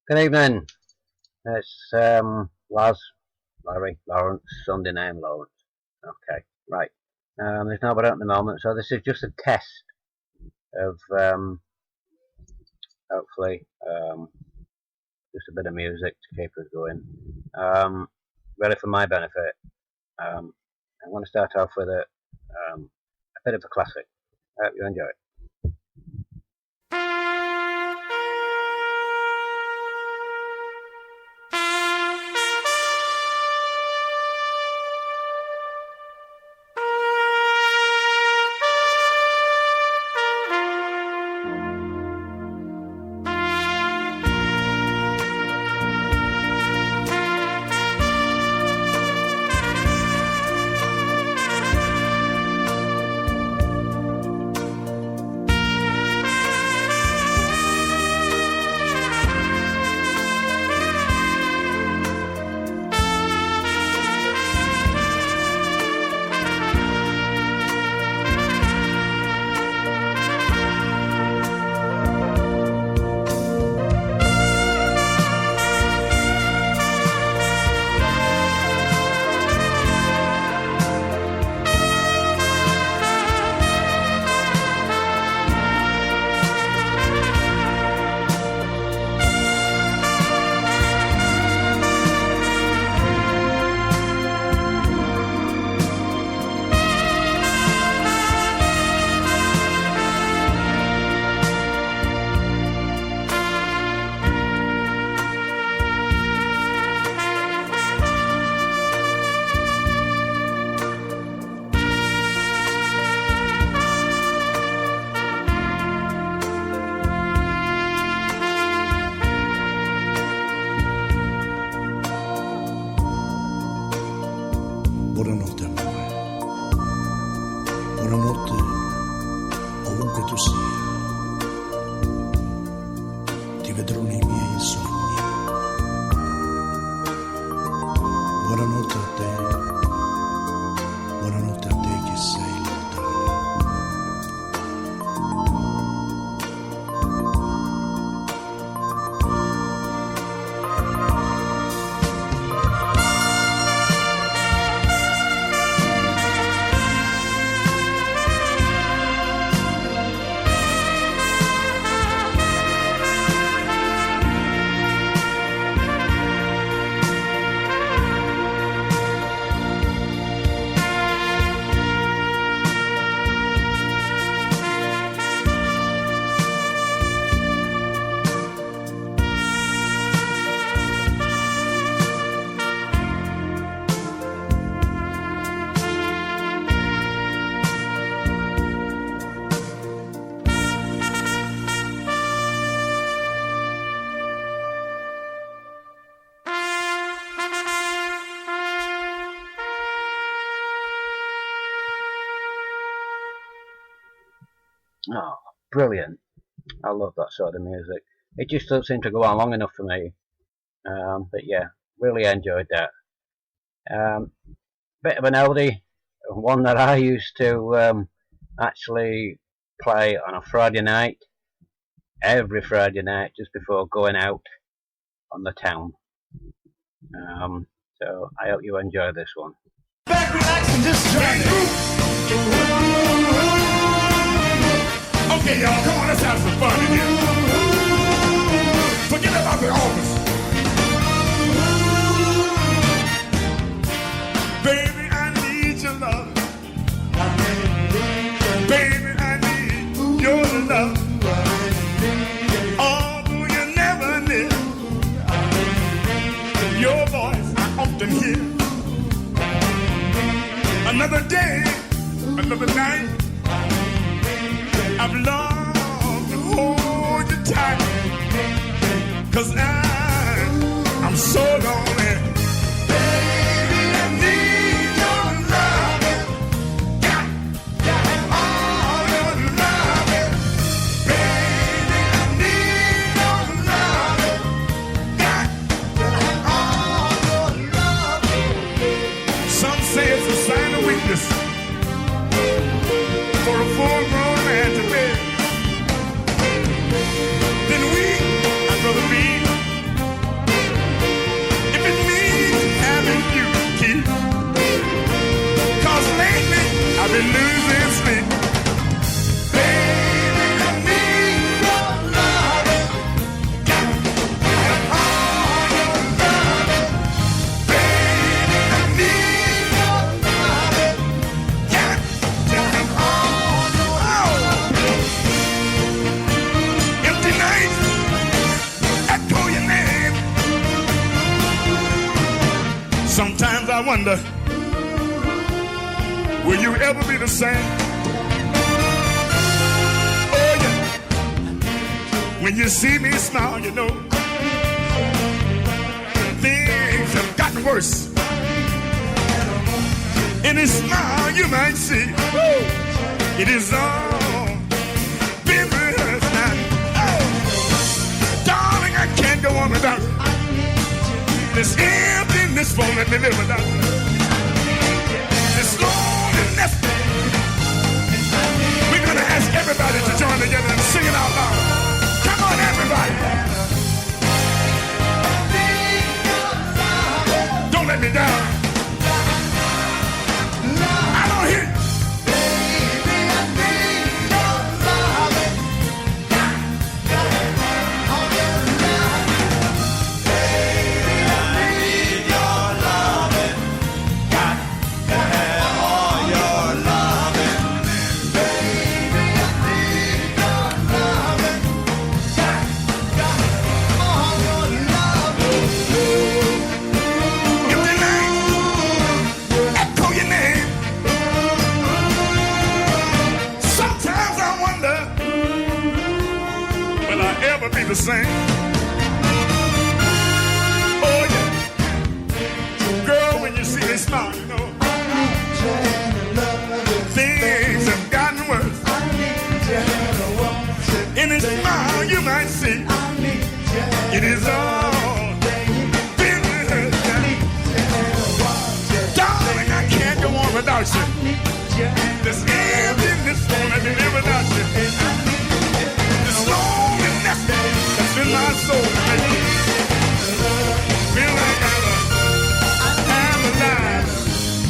Good evening. It's Larry, Lawrence, Sunday name Lawrence. Okay, right. There's nobody out at the moment, so this is just a test of hopefully just a bit of music to keep us going. Really for my benefit. I'm going to start off with a bit of a classic. I hope you enjoy it. Buonanotte amore, buonanotte ovunque tu sia, ti vedrò nei miei sogni. Buonanotte a te che sei lontana. Oh, brilliant. I love that sort of music. It just doesn't seem to go on long enough for me. But yeah, really enjoyed that. Bit of an oldie, one that I used to actually play on a Friday night, every Friday night, just before going out on the town. So I hope you enjoy this one. Back, relax, and just okay, y'all, come on, let's have some fun in here. Forget about the office. Baby, I need your love. Baby, I need your love. Although you never knew, your voice I often hear. Another day, another night, I've longed to hold you tight, 'cause I'm so lonely. Baby, I need your loving. Got all your loving. Baby, I need your loving. Got all your loving. Some say it's a sign of weakness. wonder, will you ever be the same? Oh yeah. When you see me smile, you know things have gotten worse. In his smile, you might see it is all been rehearsed now. Oh, darling, I can't go on without you. This emptiness won't let me live without you. This loneliness. We're gonna ask everybody to join together and sing it out loud. Come on, everybody. Don't let me down. I don't hear you. The same. Oh yeah. Girl, when you see me smile, you know things have gotten worse. In a smile you might see it is all been rehearsed. Darling, I can't go on without you. This emptiness won't let me live without you. This loneliness that's in my soul, feel like I'm alive.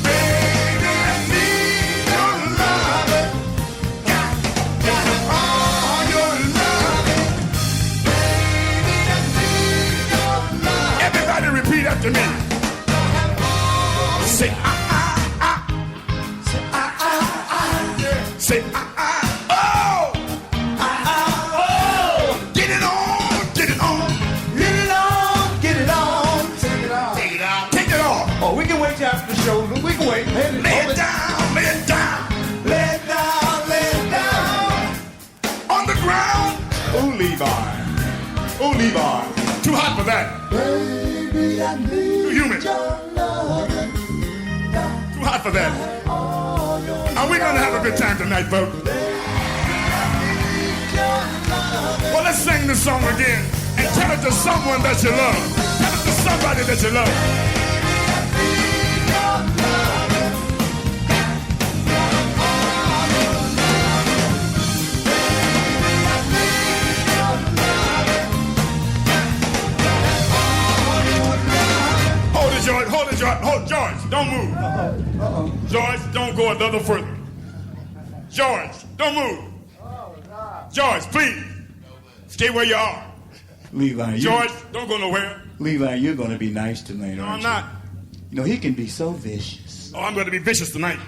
Baby, I need your love. All your love. Baby, I need your love. Everybody repeat after me. Say ah ah ah. Say ah ah ah. Say ah ah. After the show, we can wait. Lay it down, lay it down. Lay it down, lay it down. On the ground. Oh, Levi. Oh, Levi. Too hot for that. Baby, I need too humid. Your love. Too hot for that. Are we gonna have a good time tonight, folks? Well, let's sing this song again and tell it to someone that you love. Tell it to somebody that you love. Hold it, George, don't move. George, don't go another further. George, don't move. George, please, stay where you are. Levi, George, don't go nowhere. Levi, you're going to be nice tonight, No, aren't I'm not. You know, he can be so vicious. Oh, I'm going to be vicious tonight.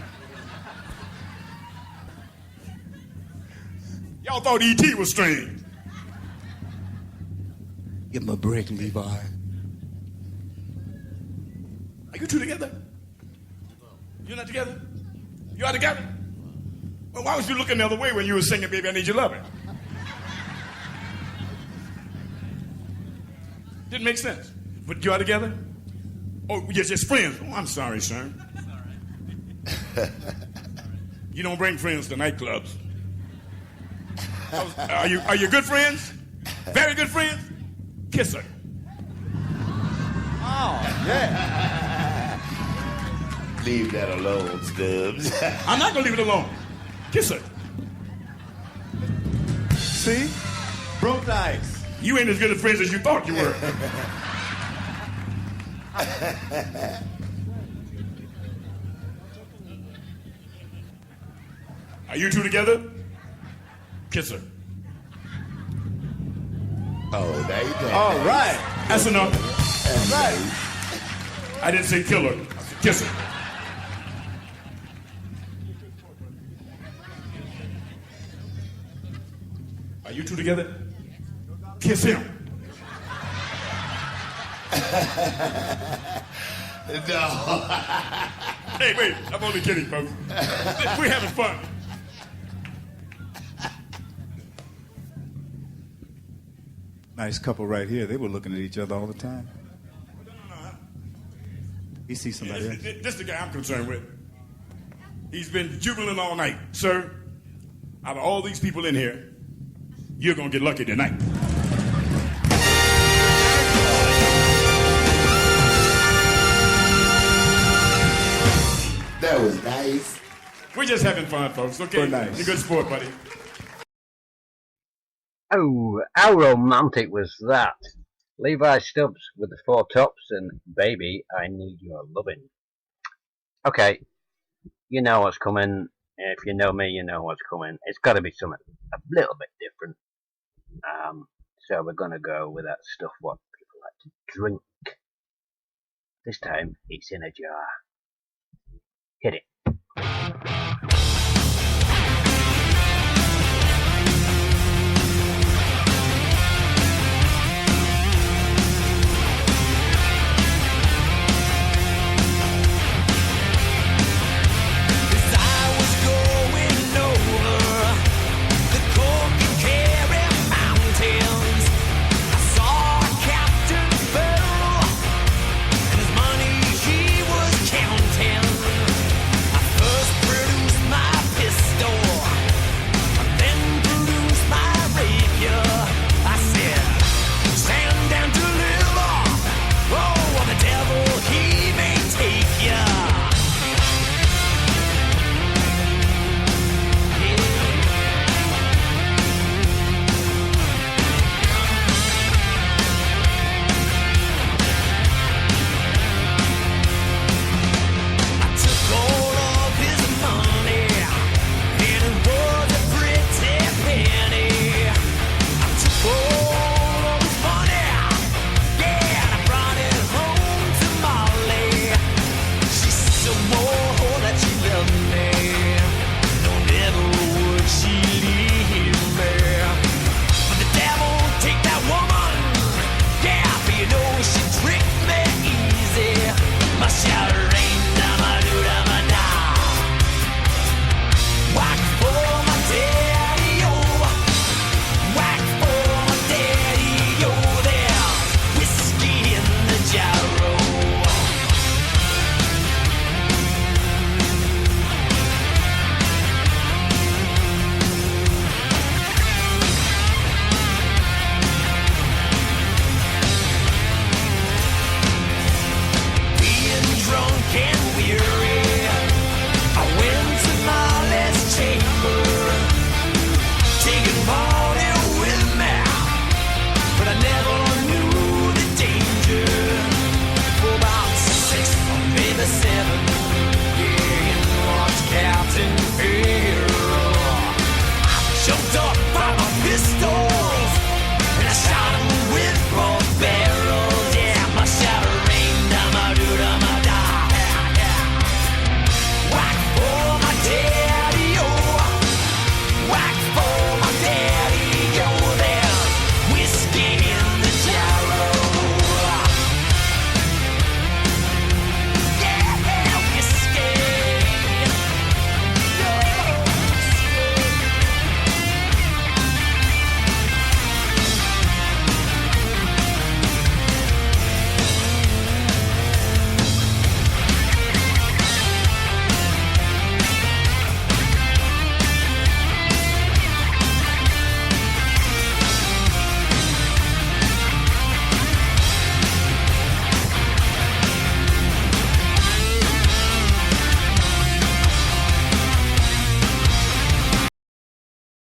Y'all thought E.T. was strange. Give him a break, Levi. Are you two together? You're not together? You are together? Well, why was you looking the other way when you were singing, Baby, I Need Your Loving? Didn't make sense. But you are together? Oh, you're just friends. Oh, I'm sorry, sir. You don't bring friends to nightclubs. Are you good friends? Very good friends? Kiss her. Oh, yeah. Leave that alone, Stubbs. I'm not going to leave it alone. Kiss her. See? Broke the ice. You ain't as good of friends as you thought you were. Are you two together? Kiss her. Oh, there you go. All right. That's enough. That's right. I didn't say kill her. I said kiss her. Are you two together? Kiss him. No. Hey, wait, I'm only kidding, folks. We're having fun. Nice couple right here. They were looking at each other all the time. You see somebody else? This is the guy I'm concerned with. He's been jubilant all night. Sir, out of all these people in here, you're going to get lucky tonight. That was nice. We're just having fun, folks, okay? Very nice. You're a good sport, buddy. Oh, how romantic was that? Levi Stubbs with the Four Tops and Baby, I Need Your Loving. Okay, you know what's coming. If you know me, you know what's coming. It's got to be something a little bit different. So we're going to go with that stuff what people like to drink. This time, it's in a jar. Hit it. Jumped